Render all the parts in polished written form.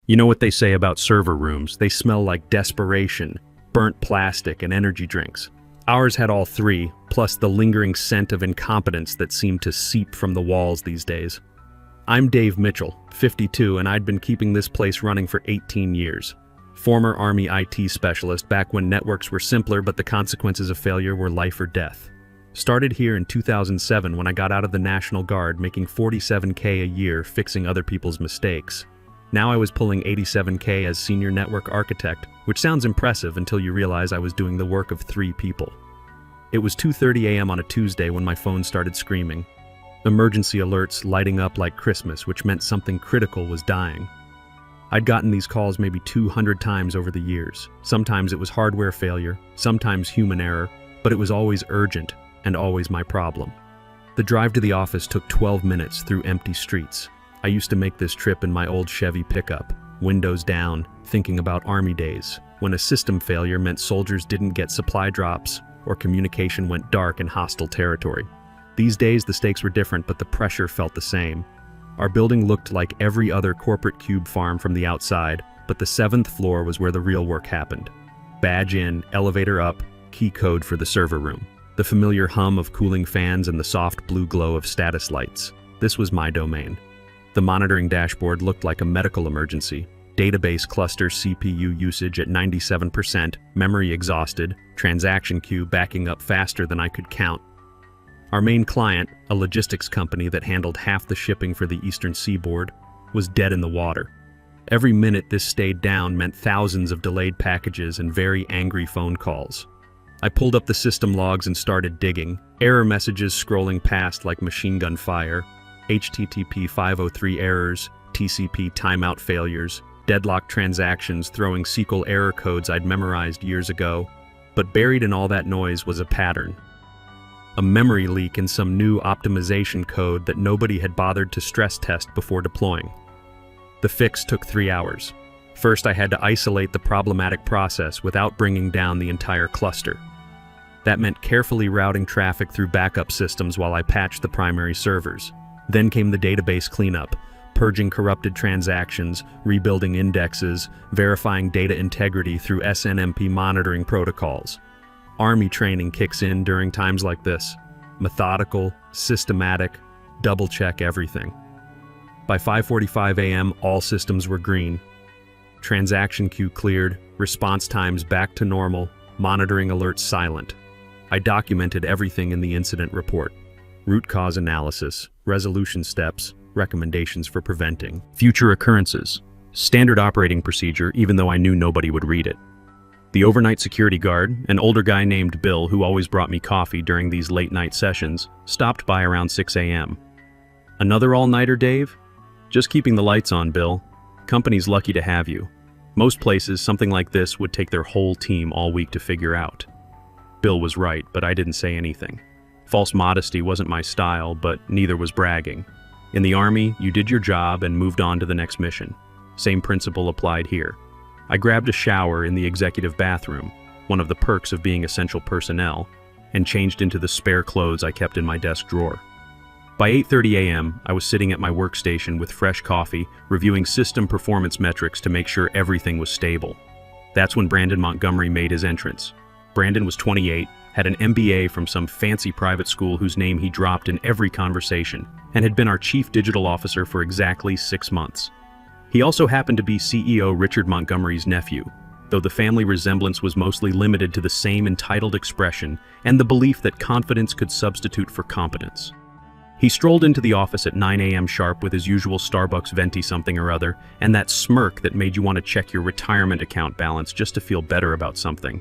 You know what they say about server rooms? They smell like desperation, burnt plastic, and energy drinks. Ours had all three, plus the lingering scent of incompetence that seemed to seep from the walls these days. I'm Dave Mitchell, 52, and I'd been keeping this place running for 18 years. Former Army IT specialist back when networks were simpler but the consequences of failure were life or death. Started here in 2007 when I got out of the National Guard making $47K a year fixing other people's mistakes. Now I was pulling $87K as senior network architect, which sounds impressive until you realize I was doing the work of 3 people. It was 2:30 a.m. on a Tuesday when my phone started screaming. Emergency alerts lighting up like Christmas, which meant something critical was dying. I'd gotten these calls maybe 200 times over the years. Sometimes it was hardware failure, sometimes human error, but it was always urgent and always my problem. The drive to the office took 12 minutes through empty streets. I used to make this trip in my old Chevy pickup, windows down, thinking about Army days, when a system failure meant soldiers didn't get supply drops or communication went dark in hostile territory. These days, the stakes were different, but the pressure felt the same. Our building looked like every other corporate cube farm from the outside, but the 7th floor was where the real work happened. Badge in, elevator up, key code for the server room. The familiar hum of cooling fans and the soft blue glow of status lights. This was my domain. The monitoring dashboard looked like a medical emergency. Database cluster CPU usage at 97%, memory exhausted, transaction queue backing up faster than I could count. Our main client, a logistics company that handled half the shipping for the eastern seaboard, was dead in the water. Every minute this stayed down meant thousands of delayed packages and very angry phone calls. I pulled up the system logs and started digging, error messages scrolling past like machine gun fire, HTTP 503 errors, TCP timeout failures, deadlocked transactions throwing SQL error codes I'd memorized years ago. But buried in all that noise was a pattern. A memory leak in some new optimization code that nobody had bothered to stress test before deploying. The fix took 3 hours. First, I had to isolate the problematic process without bringing down the entire cluster. That meant carefully routing traffic through backup systems while I patched the primary servers. Then came the database cleanup, purging corrupted transactions, rebuilding indexes, verifying data integrity through SNMP monitoring protocols. Army training kicks in during times like this. Methodical, systematic, double-check everything. By 5:45 a.m., all systems were green. Transaction queue cleared, response times back to normal, monitoring alerts silent. I documented everything in the incident report. Root cause analysis, resolution steps, recommendations for preventing future occurrences. Standard operating procedure, even though I knew nobody would read it. The overnight security guard, an older guy named Bill who always brought me coffee during these late-night sessions, stopped by around 6 a.m. Another all-nighter, Dave? Just keeping the lights on, Bill. Company's lucky to have you. Most places, something like this would take their whole team all week to figure out. Bill was right, but I didn't say anything. False modesty wasn't my style, but neither was bragging. In the Army, you did your job and moved on to the next mission. Same principle applied here. I grabbed a shower in the executive bathroom, one of the perks of being essential personnel, and changed into the spare clothes I kept in my desk drawer. By 8:30 a.m., I was sitting at my workstation with fresh coffee, reviewing system performance metrics to make sure everything was stable. That's when Brandon Montgomery made his entrance. Brandon was 28, had an MBA from some fancy private school whose name he dropped in every conversation, and had been our chief digital officer for exactly 6 months. He also happened to be CEO Richard Montgomery's nephew, though the family resemblance was mostly limited to the same entitled expression and the belief that confidence could substitute for competence. He strolled into the office at 9 a.m. sharp with his usual Starbucks venti something or other, and that smirk that made you want to check your retirement account balance just to feel better about something.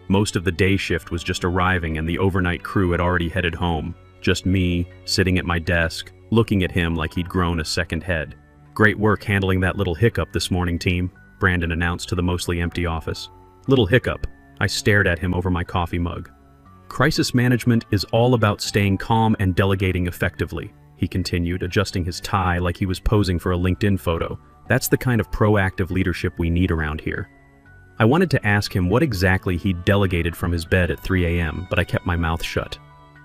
Most of the day shift was just arriving and the overnight crew had already headed home. Just me, sitting at my desk, looking at him like he'd grown a second head. "Great work handling that little hiccup this morning, team," Brandon announced to the mostly empty office. "Little hiccup." I stared at him over my coffee mug. "Crisis management is all about staying calm and delegating effectively," he continued, adjusting his tie like he was posing for a LinkedIn photo. "That's the kind of proactive leadership we need around here." I wanted to ask him what exactly he'd delegated from his bed at 3 a.m., but I kept my mouth shut.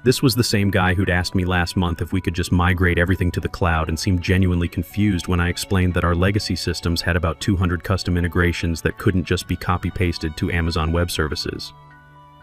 This was the same guy who'd asked me last month if we could just migrate everything to the cloud and seemed genuinely confused when I explained that our legacy systems had about 200 custom integrations that couldn't just be copy-pasted to Amazon Web Services.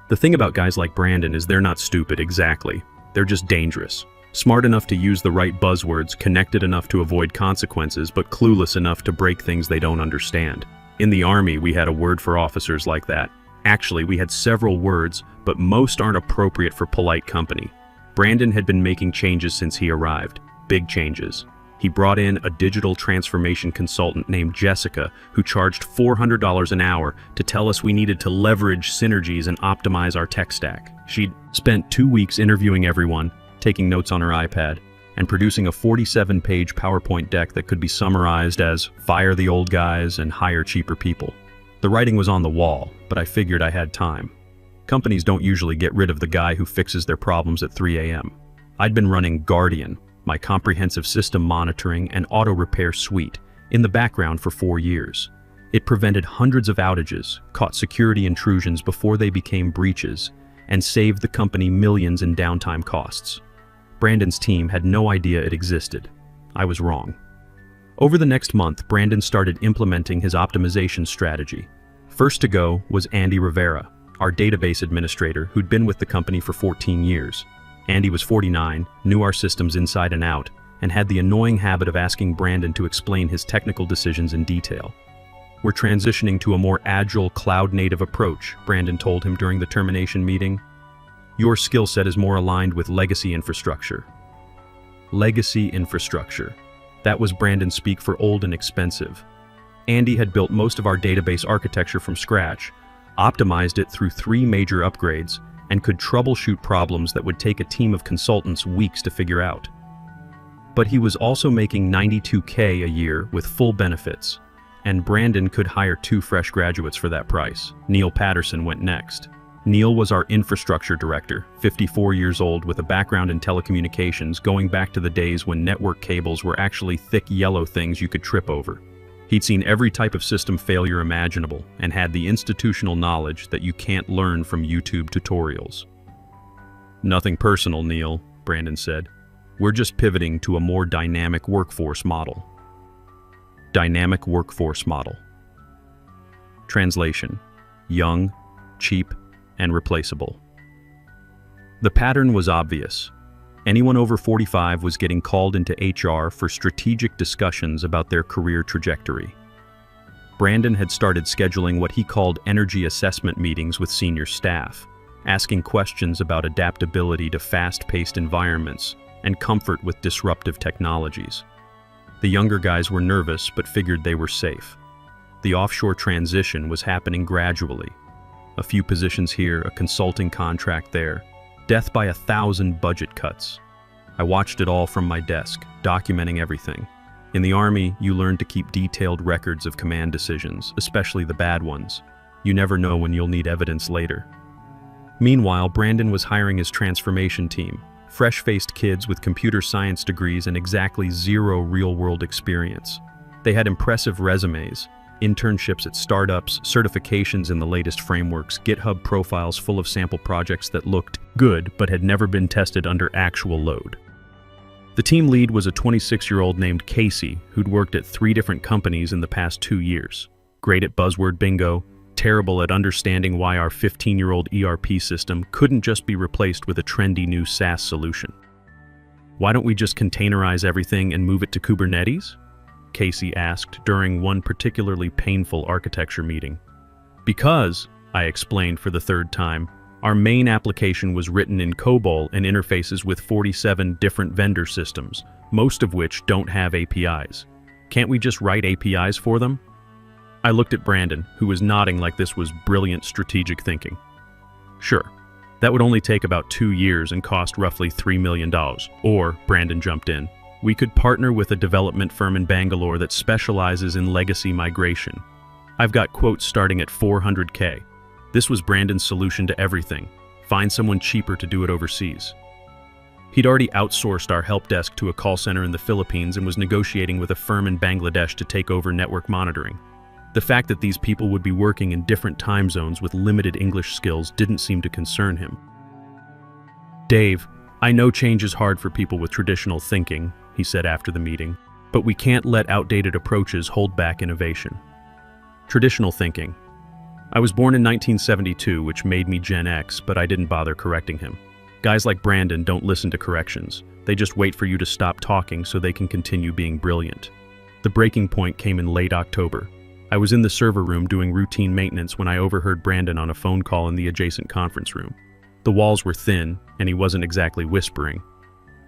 The thing about guys like Brandon is they're not stupid exactly. They're just dangerous. Smart enough to use the right buzzwords, connected enough to avoid consequences, but clueless enough to break things they don't understand. In the Army, we had a word for officers like that. Actually, we had several words, but most aren't appropriate for polite company. Brandon had been making changes since he arrived. Big changes. He brought in a digital transformation consultant named Jessica, who charged $400 an hour to tell us we needed to leverage synergies and optimize our tech stack. She'd spent 2 weeks interviewing everyone, taking notes on her iPad, and producing a 47-page PowerPoint deck that could be summarized as fire the old guys and hire cheaper people. The writing was on the wall, but I figured I had time. Companies don't usually get rid of the guy who fixes their problems at 3 a.m. I'd been running Guardian, my comprehensive system monitoring and auto repair suite, in the background for 4 years. It prevented hundreds of outages, caught security intrusions before they became breaches, and saved the company millions in downtime costs. Brandon's team had no idea it existed. I was wrong. Over the next month, Brandon started implementing his optimization strategy. First to go was Andy Rivera, our database administrator who'd been with the company for 14 years. Andy was 49, knew our systems inside and out, and had the annoying habit of asking Brandon to explain his technical decisions in detail. "We're transitioning to a more agile, cloud-native approach," Brandon told him during the termination meeting. "Your skill set is more aligned with legacy infrastructure." Legacy infrastructure. That was Brandon's speak for old and expensive. Andy had built most of our database architecture from scratch, optimized it through 3 major upgrades, and could troubleshoot problems that would take a team of consultants weeks to figure out. But he was also making $92K a year with full benefits, and Brandon could hire 2 fresh graduates for that price. Neil Patterson went next. Neil was our infrastructure director, 54 years old with a background in telecommunications going back to the days when network cables were actually thick yellow things you could trip over. He'd seen every type of system failure imaginable and had the institutional knowledge that you can't learn from YouTube tutorials. "Nothing personal, Neil," Brandon said. "We're just pivoting to a more dynamic workforce model." Dynamic workforce model. Translation: young, cheap, and replaceable. The pattern was obvious. Anyone over 45 was getting called into HR for strategic discussions about their career trajectory. Brandon had started scheduling what he called energy assessment meetings with senior staff, asking questions about adaptability to fast-paced environments and comfort with disruptive technologies. The younger guys were nervous but figured they were safe. The offshore transition was happening gradually. A few positions here, a consulting contract there. Death by 1,000 budget cuts. I watched it all from my desk, documenting everything. In the Army, you learn to keep detailed records of command decisions, especially the bad ones. You never know when you'll need evidence later. Meanwhile, Brandon was hiring his transformation team, fresh-faced kids with computer science degrees and exactly 0 real-world experience. They had impressive resumes, internships at startups, certifications in the latest frameworks, GitHub profiles full of sample projects that looked good but had never been tested under actual load. The team lead was a 26-year-old named Casey who'd worked at 3 different companies in the past 2 years. Great at buzzword bingo, terrible at understanding why our 15-year-old ERP system couldn't just be replaced with a trendy new SaaS solution. "Why don't we just containerize everything and move it to Kubernetes?" Casey asked during one particularly painful architecture meeting. "Because," I explained for the 3rd time, "our main application was written in COBOL and interfaces with 47 different vendor systems, most of which don't have APIs. Can't we just write APIs for them?" I looked at Brandon, who was nodding like this was brilliant strategic thinking. "Sure. That would only take about 2 years and cost roughly $3 million. Or," Brandon jumped in, "we could partner with a development firm in Bangalore that specializes in legacy migration. I've got quotes starting at $400K. This was Brandon's solution to everything. Find someone cheaper to do it overseas. He'd already outsourced our help desk to a call center in the Philippines and was negotiating with a firm in Bangladesh to take over network monitoring. The fact that these people would be working in different time zones with limited English skills didn't seem to concern him. Dave, I know change is hard for people with traditional thinking, he said after the meeting, but we can't let outdated approaches hold back innovation. Traditional thinking. I was born in 1972, which made me Gen X, but I didn't bother correcting him. Guys like Brandon don't listen to corrections. They just wait for you to stop talking so they can continue being brilliant. The breaking point came in late October. I was in the server room doing routine maintenance when I overheard Brandon on a phone call in the adjacent conference room. The walls were thin, and he wasn't exactly whispering.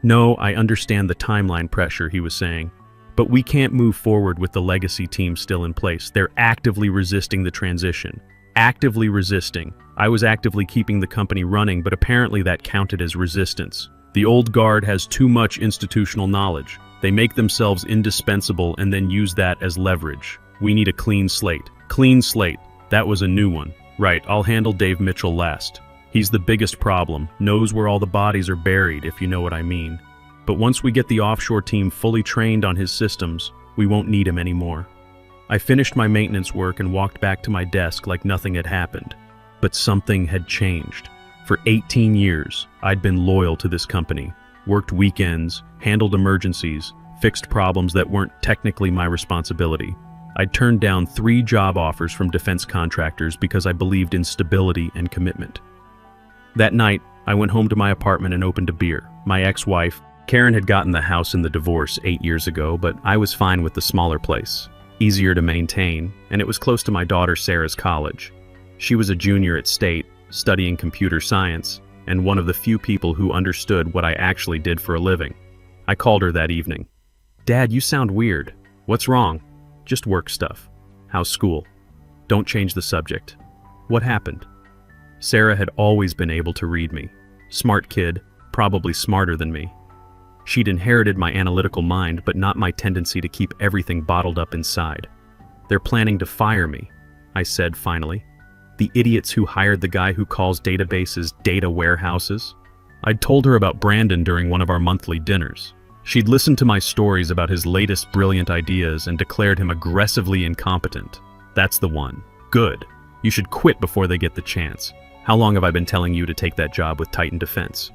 "No, I understand the timeline pressure," he was saying, "but we can't move forward with the legacy team still in place. They're actively resisting the transition. Actively resisting. I was actively keeping the company running, but apparently that counted as resistance. The old guard has too much institutional knowledge. They make themselves indispensable and then use that as leverage. We need a clean slate." Clean slate. That was a new one. Right, I'll handle Dave Mitchell last. He's the biggest problem, knows where all the bodies are buried, if you know what I mean. But once we get the offshore team fully trained on his systems, we won't need him anymore. I finished my maintenance work and walked back to my desk like nothing had happened. But something had changed. For 18 years, I'd been loyal to this company, worked weekends, handled emergencies, fixed problems that weren't technically my responsibility. I'd turned down 3 job offers from defense contractors because I believed in stability and commitment. That night, I went home to my apartment and opened a beer. My ex-wife, Karen, had gotten the house in the divorce 8 years ago, but I was fine with the smaller place. Easier to maintain, and it was close to my daughter Sarah's college. She was a junior at State, studying computer science, and one of the few people who understood what I actually did for a living. I called her that evening. "Dad, you sound weird. What's wrong?" "Just work stuff." "How's school?" "Don't change the subject." "What happened?" Sarah had always been able to read me. Smart kid, probably smarter than me. She'd inherited my analytical mind, but not my tendency to keep everything bottled up inside. "They're planning to fire me," I said finally. "The idiots who hired the guy who calls databases data warehouses." I'd told her about Brandon during one of our monthly dinners. She'd listened to my stories about his latest brilliant ideas and declared him aggressively incompetent. "That's the one. Good. You should quit before they get the chance. How long have I been telling you to take that job with Titan Defense?"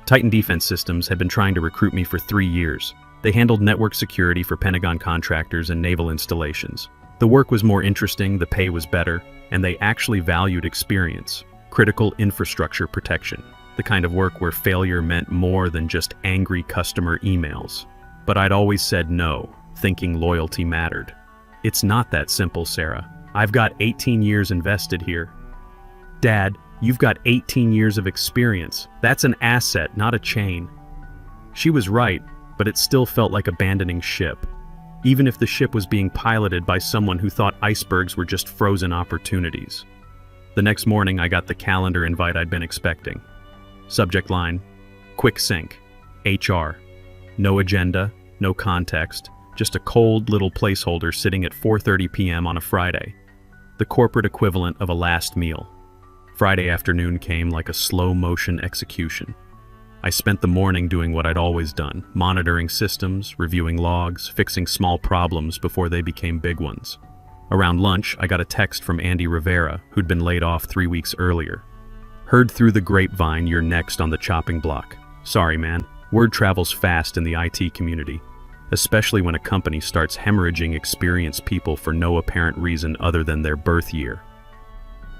Titan Defense Systems had been trying to recruit me for 3 years. They handled network security for Pentagon contractors and naval installations. The work was more interesting, the pay was better, and they actually valued experience, critical infrastructure protection, the kind of work where failure meant more than just angry customer emails. But I'd always said no, thinking loyalty mattered. "It's not that simple, Sarah. I've got 18 years invested here." "Dad, you've got 18 years of experience. That's an asset, not a chain." She was right, but it still felt like abandoning ship. Even if the ship was being piloted by someone who thought icebergs were just frozen opportunities. The next morning, I got the calendar invite I'd been expecting. Subject line, "Quick sync, HR." No agenda, no context, just a cold little placeholder sitting at 4:30 p.m. on a Friday. The corporate equivalent of a last meal. Friday afternoon came like a slow-motion execution. I spent the morning doing what I'd always done, monitoring systems, reviewing logs, fixing small problems before they became big ones. Around lunch, I got a text from Andy Rivera, who'd been laid off 3 weeks earlier. "Heard through the grapevine you're next on the chopping block. Sorry, man. Word travels fast in the IT community, especially when a company starts hemorrhaging experienced people for no apparent reason other than their birth year."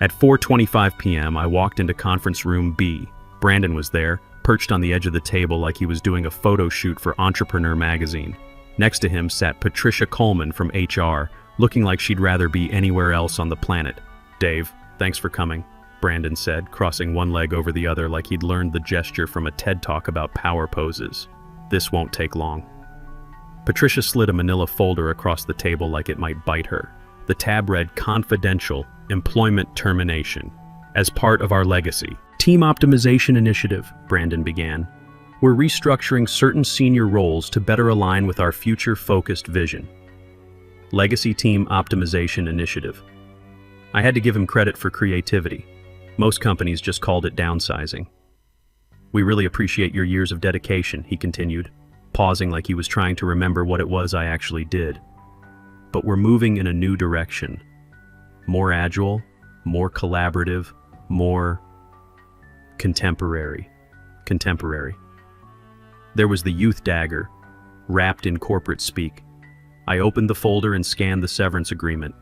At 4:25 p.m., I walked into conference room B. Brandon was there, perched on the edge of the table like he was doing a photo shoot for Entrepreneur magazine. Next to him sat Patricia Coleman from HR, looking like she'd rather be anywhere else on the planet. "Dave, thanks for coming," Brandon said, crossing one leg over the other like he'd learned the gesture from a TED Talk about power poses. "This won't take long." Patricia slid a manila folder across the table like it might bite her. The tab read "Confidential Employment Termination. As part of our legacy. Team Optimization Initiative," Brandon began. "We're restructuring certain senior roles to better align with our future-focused vision." Legacy Team Optimization Initiative. I had to give him credit for creativity. Most companies just called it downsizing. "We really appreciate your years of dedication," he continued, pausing like he was trying to remember what it was I actually did. "But we're moving in a new direction. More agile, more collaborative, more contemporary." contemporary. There was the youth dagger, wrapped in corporate speak. I opened the folder and scanned the severance agreement.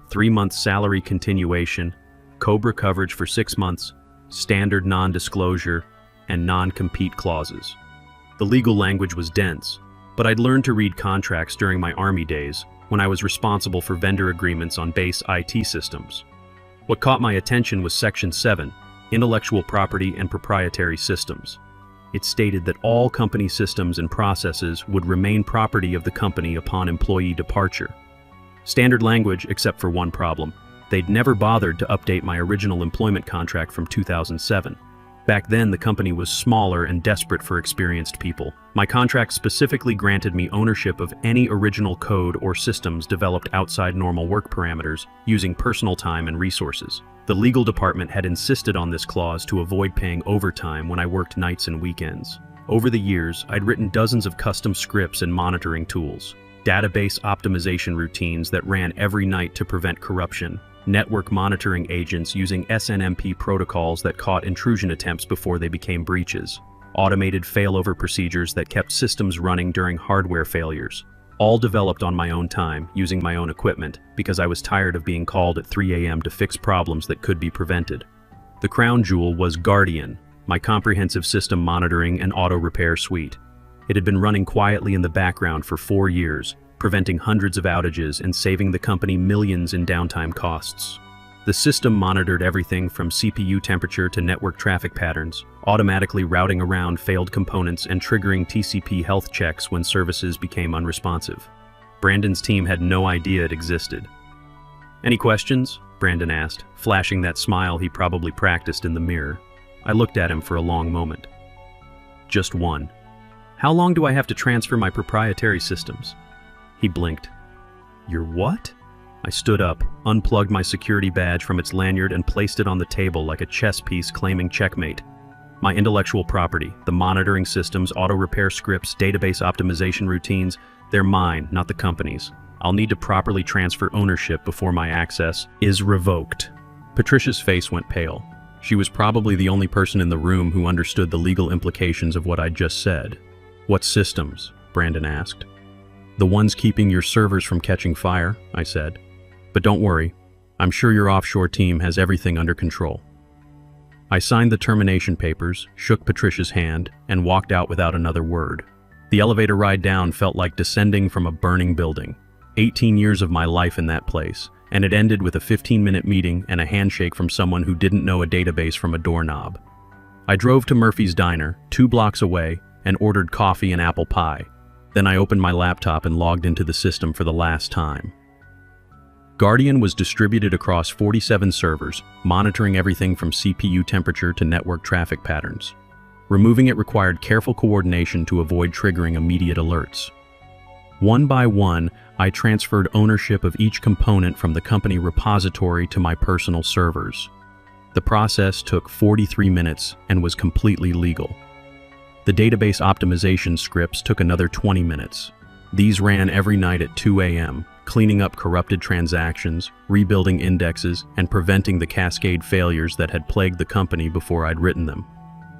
3-month salary continuation, COBRA coverage for 6 months, standard non-disclosure, and non-compete clauses. The legal language was dense, but I'd learned to read contracts during my Army days when I was responsible for vendor agreements on base IT systems. What caught my attention was Section 7, Intellectual Property and Proprietary Systems. It stated that all company systems and processes would remain property of the company upon employee departure. Standard language, except for one problem. They'd never bothered to update my original employment contract from 2007. Back then, the company was smaller and desperate for experienced people. My contract specifically granted me ownership of any original code or systems developed outside normal work parameters, using personal time and resources. The legal department had insisted on this clause to avoid paying overtime when I worked nights and weekends. Over the years, I'd written dozens of custom scripts and monitoring tools, database optimization routines that ran every night to prevent corruption, network monitoring agents using SNMP protocols that caught intrusion attempts before they became breaches, automated failover procedures that kept systems running during hardware failures, all developed on my own time, using my own equipment, because I was tired of being called at 3 a.m. to fix problems that could be prevented. The crown jewel was Guardian, my comprehensive system monitoring and auto repair suite. It had been running quietly in the background for 4 years, preventing hundreds of outages and saving the company millions in downtime costs. The system monitored everything from CPU temperature to network traffic patterns, automatically routing around failed components and triggering TCP health checks when services became unresponsive. Brandon's team had no idea it existed. "Any questions?" Brandon asked, flashing that smile he probably practiced in the mirror. I looked at him for a long moment. "Just one. How long do I have to transfer my proprietary systems?" He blinked. "Your what?" I stood up, unplugged my security badge from its lanyard and placed it on the table like a chess piece claiming checkmate. "My intellectual property, the monitoring systems, auto repair scripts, database optimization routines, they're mine, not the company's. I'll need to properly transfer ownership before my access is revoked." Patricia's face went pale. She was probably the only person in the room who understood the legal implications of what I'd just said. "What systems?" Brandon asked. "The ones keeping your servers from catching fire," I said. "But don't worry, I'm sure your offshore team has everything under control." I signed the termination papers, shook Patricia's hand, and walked out without another word. The elevator ride down felt like descending from a burning building. 18 years of my life in that place, and it ended with a 15-minute meeting and a handshake from someone who didn't know a database from a doorknob. I drove to Murphy's Diner, 2 blocks away, and ordered coffee and apple pie. Then I opened my laptop and logged into the system for the last time. Guardian was distributed across 47 servers, monitoring everything from CPU temperature to network traffic patterns. Removing it required careful coordination to avoid triggering immediate alerts. One by one, I transferred ownership of each component from the company repository to my personal servers. The process took 43 minutes and was completely legal. The database optimization scripts took another 20 minutes. These ran every night at 2 a.m., cleaning up corrupted transactions, rebuilding indexes, and preventing the cascade failures that had plagued the company before I'd written them.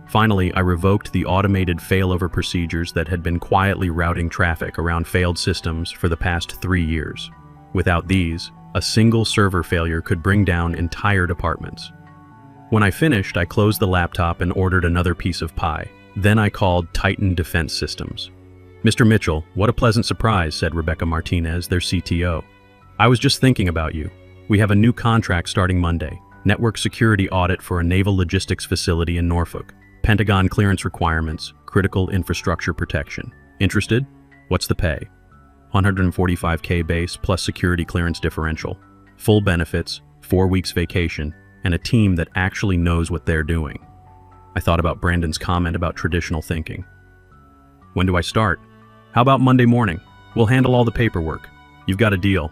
Finally, I revoked the automated failover procedures that had been quietly routing traffic around failed systems for the past 3 years. Without these, a single server failure could bring down entire departments. When I finished, I closed the laptop and ordered another piece of pie. Then I called Titan Defense Systems. "Mr. Mitchell, what a pleasant surprise," said Rebecca Martinez, their CTO. "I was just thinking about you. We have a new contract starting Monday. Network security audit for a naval logistics facility in Norfolk. Pentagon clearance requirements, critical infrastructure protection. Interested? What's the pay? $145K base plus security clearance differential. Full benefits, 4 weeks vacation, and a team that actually knows what they're doing." I thought about Brandon's comment about traditional thinking. "When do I start?" "How about Monday morning? We'll handle all the paperwork. You've got a deal."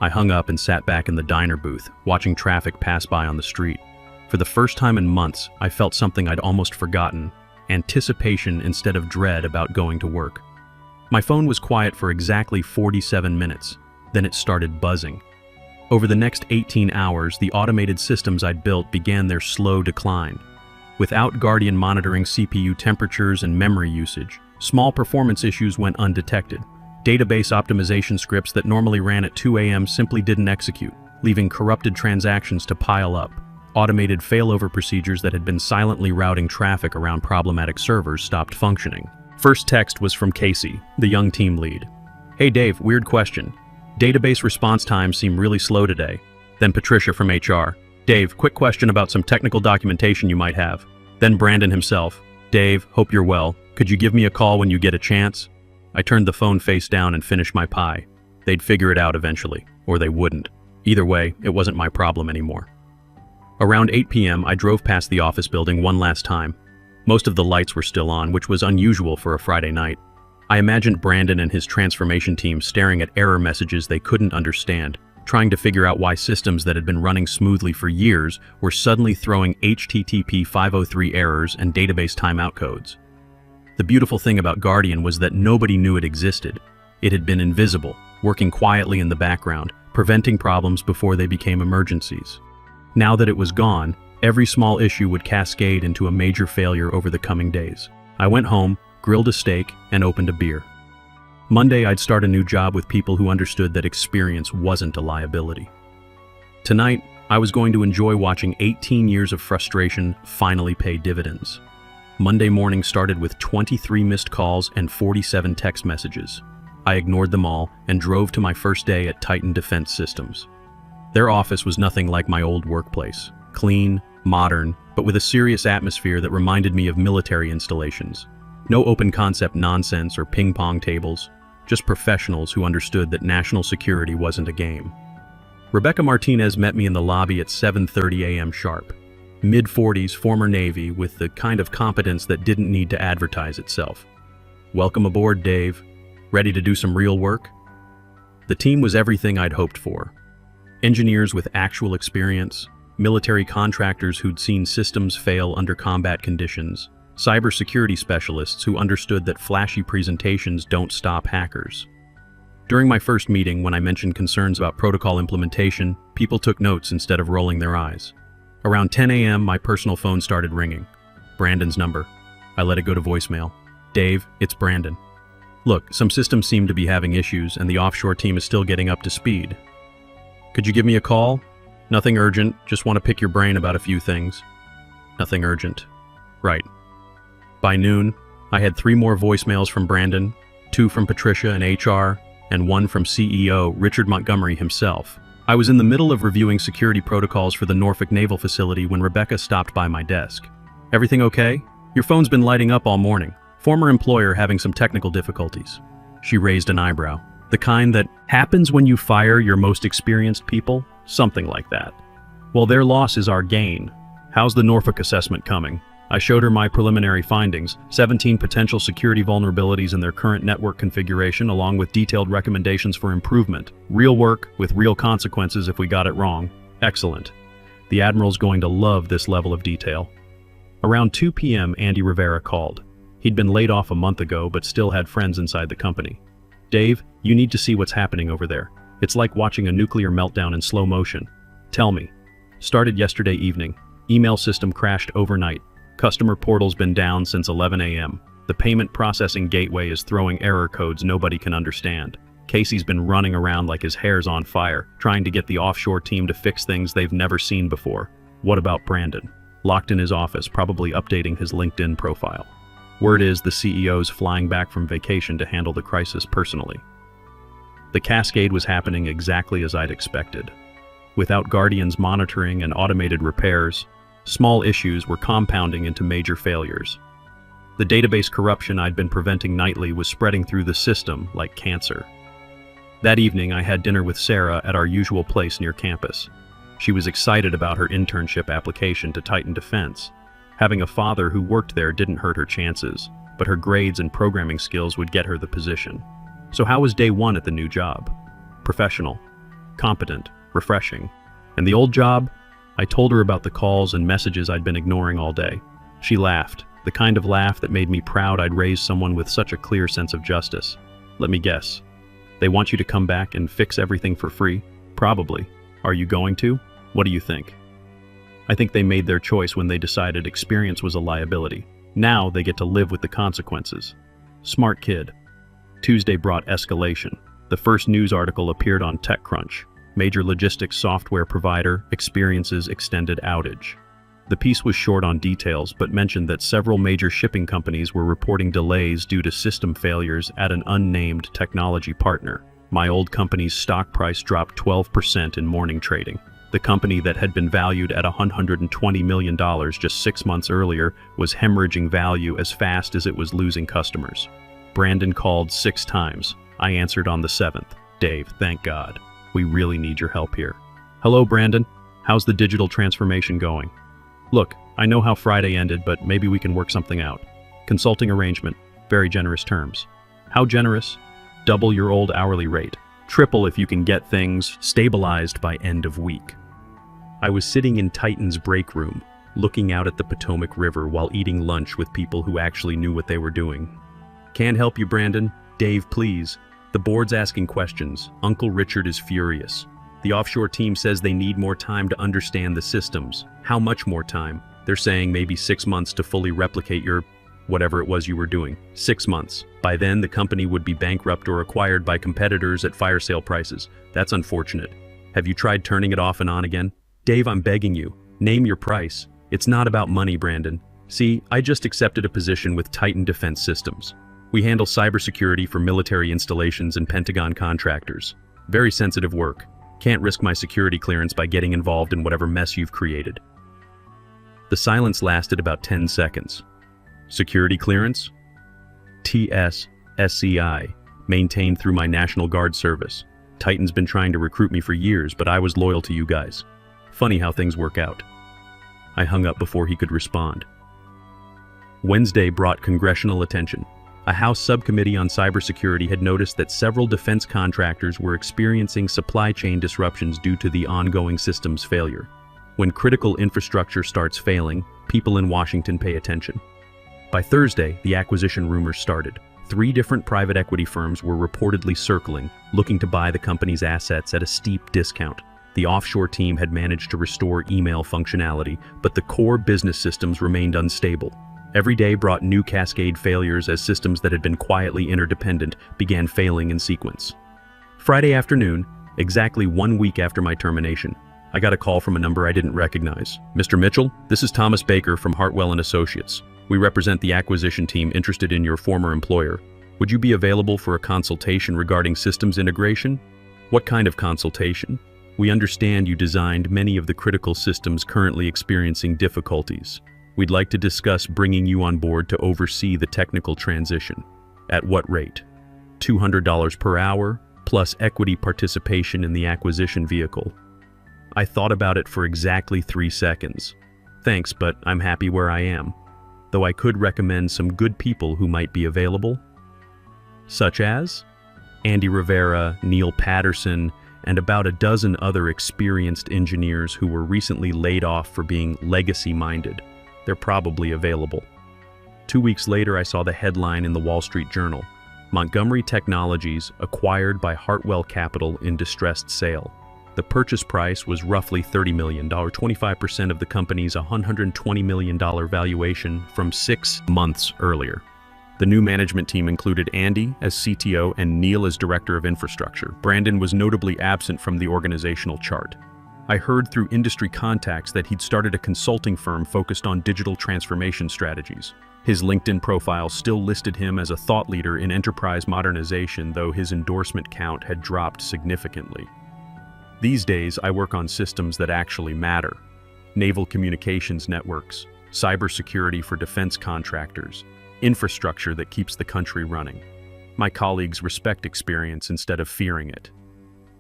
I hung up and sat back in the diner booth, watching traffic pass by on the street. For the first time in months, I felt something I'd almost forgotten, anticipation instead of dread about going to work. My phone was quiet for exactly 47 minutes. Then it started buzzing. Over the next 18 hours, the automated systems I'd built began their slow decline. Without Guardian monitoring CPU temperatures and memory usage, small performance issues went undetected. Database optimization scripts that normally ran at 2 a.m. simply didn't execute, leaving corrupted transactions to pile up. Automated failover procedures that had been silently routing traffic around problematic servers stopped functioning. First text was from Casey, the young team lead. "Hey Dave, weird question. Database response times seem really slow today." Then Patricia from HR. "Dave, quick question about some technical documentation you might have." Then Brandon himself. "Dave, hope you're well. Could you give me a call when you get a chance?" I turned the phone face down and finished my pie. They'd figure it out eventually, or they wouldn't. Either way, it wasn't my problem anymore. Around 8 p.m., I drove past the office building one last time. Most of the lights were still on, which was unusual for a Friday night. I imagined Brandon and his transformation team staring at error messages they couldn't understand, trying to figure out why systems that had been running smoothly for years were suddenly throwing HTTP 503 errors and database timeout codes. The beautiful thing about Guardian was that nobody knew it existed. It had been invisible, working quietly in the background, preventing problems before they became emergencies. Now that it was gone, every small issue would cascade into a major failure over the coming days. I went home, grilled a steak, and opened a beer. Monday, I'd start a new job with people who understood that experience wasn't a liability. Tonight, I was going to enjoy watching 18 years of frustration finally pay dividends. Monday morning started with 23 missed calls and 47 text messages. I ignored them all and drove to my first day at Titan Defense Systems. Their office was nothing like my old workplace. Clean, modern, but with a serious atmosphere that reminded me of military installations. No open concept nonsense or ping-pong tables, just professionals who understood that national security wasn't a game. Rebecca Martinez met me in the lobby at 7:30 a.m. sharp. Mid-40s, former Navy, with the kind of competence that didn't need to advertise itself. "Welcome aboard, Dave. Ready to do some real work?" The team was everything I'd hoped for. Engineers with actual experience, military contractors who'd seen systems fail under combat conditions, cybersecurity specialists who understood that flashy presentations don't stop hackers. During my first meeting, when I mentioned concerns about protocol implementation, people took notes instead of rolling their eyes. Around 10 a.m., my personal phone started ringing. Brandon's number. I let it go to voicemail. "Dave, it's Brandon. Look, some systems seem to be having issues, and the offshore team is still getting up to speed. Could you give me a call? Nothing urgent, just want to pick your brain about a few things." Nothing urgent. Right. By noon, I had 3 more voicemails from Brandon, 2 from Patricia and HR, and 1 from CEO Richard Montgomery himself. I was in the middle of reviewing security protocols for the Norfolk Naval Facility when Rebecca stopped by my desk. "Everything okay? Your phone's been lighting up all morning. Former employer having some technical difficulties." She raised an eyebrow. "The kind that happens when you fire your most experienced people? Something like that. Well, their loss is our gain. How's the Norfolk assessment coming?" I showed her my preliminary findings, 17 potential security vulnerabilities in their current network configuration, along with detailed recommendations for improvement. Real work with real consequences if we got it wrong. Excellent. The Admiral's going to love this level of detail. Around 2 p.m., Andy Rivera called. He'd been laid off a month ago, but still had friends inside the company. "Dave, you need to see what's happening over there. It's like watching a nuclear meltdown in slow motion." "Tell me." "Started yesterday evening. Email system crashed overnight. Customer portal's been down since 11 a.m. The payment processing gateway is throwing error codes nobody can understand. Casey's been running around like his hair's on fire, trying to get the offshore team to fix things they've never seen before." "What about Brandon?" "Locked in his office, probably updating his LinkedIn profile. Word is the CEO's flying back from vacation to handle the crisis personally." The cascade was happening exactly as I'd expected. Without Guardian's monitoring and automated repairs, small issues were compounding into major failures. The database corruption I'd been preventing nightly was spreading through the system like cancer. That evening, I had dinner with Sarah at our usual place near campus. She was excited about her internship application to Titan Defense. Having a father who worked there didn't hurt her chances, but her grades and programming skills would get her the position. So how was day 1 at the new job? Professional, competent, refreshing. And the old job? I told her about the calls and messages I'd been ignoring all day. She laughed, the kind of laugh that made me proud I'd raised someone with such a clear sense of justice. "Let me guess. They want you to come back and fix everything for free?" "Probably. Are you going to? What do you think?" I think they made their choice when they decided experience was a liability. Now they get to live with the consequences. Smart kid. Tuesday brought escalation. The first news article appeared on TechCrunch. Major logistics software provider experiences extended outage. The piece was short on details, but mentioned that several major shipping companies were reporting delays due to system failures at an unnamed technology partner. My old company's stock price dropped 12% in morning trading. The company that had been valued at $120 million just 6 months earlier was hemorrhaging value as fast as it was losing customers. Brandon called 6 times. I answered on the 7th. Dave, thank God. We really need your help here. Hello, Brandon. How's the digital transformation going? Look, I know how Friday ended, but maybe we can work something out. Consulting arrangement, very generous terms. How generous? Double your old hourly rate. Triple if you can get things stabilized by end of week. I was sitting in Titan's break room, looking out at the Potomac River while eating lunch with people who actually knew what they were doing. Can't help you, Brandon. Dave, please. The board's asking questions. Uncle Richard is furious. The offshore team says they need more time to understand the systems. How much more time? They're saying maybe 6 months to fully replicate your whatever it was you were doing. 6 months. By then, the company would be bankrupt or acquired by competitors at fire sale prices. That's unfortunate. Have you tried turning it off and on again? Dave, I'm begging you. Name your price. It's not about money, Brandon. See, I just accepted a position with Titan Defense Systems. We handle cybersecurity for military installations and Pentagon contractors. Very sensitive work. Can't risk my security clearance by getting involved in whatever mess you've created. The silence lasted about 10 seconds. Security clearance? TS-SCI, maintained through my National Guard service. Titan's been trying to recruit me for years, but I was loyal to you guys. Funny how things work out. I hung up before he could respond. Wednesday brought congressional attention. A House subcommittee on cybersecurity had noticed that several defense contractors were experiencing supply chain disruptions due to the ongoing systems failure. When critical infrastructure starts failing, people in Washington pay attention. By Thursday, the acquisition rumors started. 3 different private equity firms were reportedly circling, looking to buy the company's assets at a steep discount. The offshore team had managed to restore email functionality, but the core business systems remained unstable. Every day brought new cascade failures as systems that had been quietly interdependent began failing in sequence. Friday afternoon, exactly 1 week after my termination, I got a call from a number I didn't recognize. Mr. Mitchell, this is Thomas Baker from Hartwell & Associates. We represent the acquisition team interested in your former employer. Would you be available for a consultation regarding systems integration? What kind of consultation? We understand you designed many of the critical systems currently experiencing difficulties. We'd like to discuss bringing you on board to oversee the technical transition. At what rate? $200 per hour, plus equity participation in the acquisition vehicle. I thought about it for exactly 3 seconds. Thanks, but I'm happy where I am. Though I could recommend some good people who might be available. Such as? Andy Rivera, Neil Patterson, and about a dozen other experienced engineers who were recently laid off for being legacy-minded. They're probably available. 2 weeks later, I saw the headline in the Wall Street Journal. Montgomery Technologies acquired by Hartwell Capital in distressed sale. The purchase price was roughly $30 million, 25% of the company's $120 million valuation from 6 months earlier. The new management team included Andy as CTO and Neil as Director of Infrastructure. Brandon was notably absent from the organizational chart. I heard through industry contacts that he'd started a consulting firm focused on digital transformation strategies. His LinkedIn profile still listed him as a thought leader in enterprise modernization, though his endorsement count had dropped significantly. These days, I work on systems that actually matter. Naval communications networks, cybersecurity for defense contractors, infrastructure that keeps the country running. My colleagues respect experience instead of fearing it.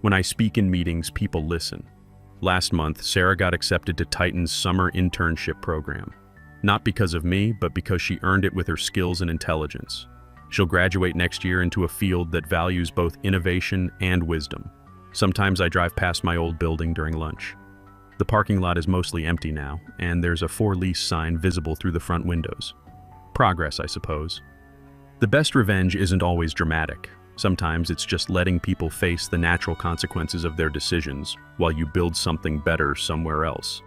When I speak in meetings, people listen. Last month, Sarah got accepted to Titan's summer internship program. Not because of me, but because she earned it with her skills and intelligence. She'll graduate next year into a field that values both innovation and wisdom. Sometimes I drive past my old building during lunch. The parking lot is mostly empty now, and there's a for lease sign visible through the front windows. Progress, I suppose. The best revenge isn't always dramatic. Sometimes it's just letting people face the natural consequences of their decisions while you build something better somewhere else.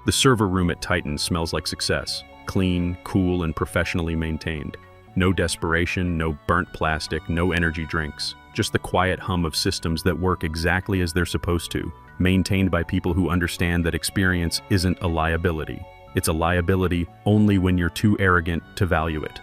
The server room at Titan smells like success. Clean, cool, and professionally maintained. No desperation, no burnt plastic, no energy drinks. Just the quiet hum of systems that work exactly as they're supposed to, maintained by people who understand that experience isn't a liability. It's a liability only when you're too arrogant to value it.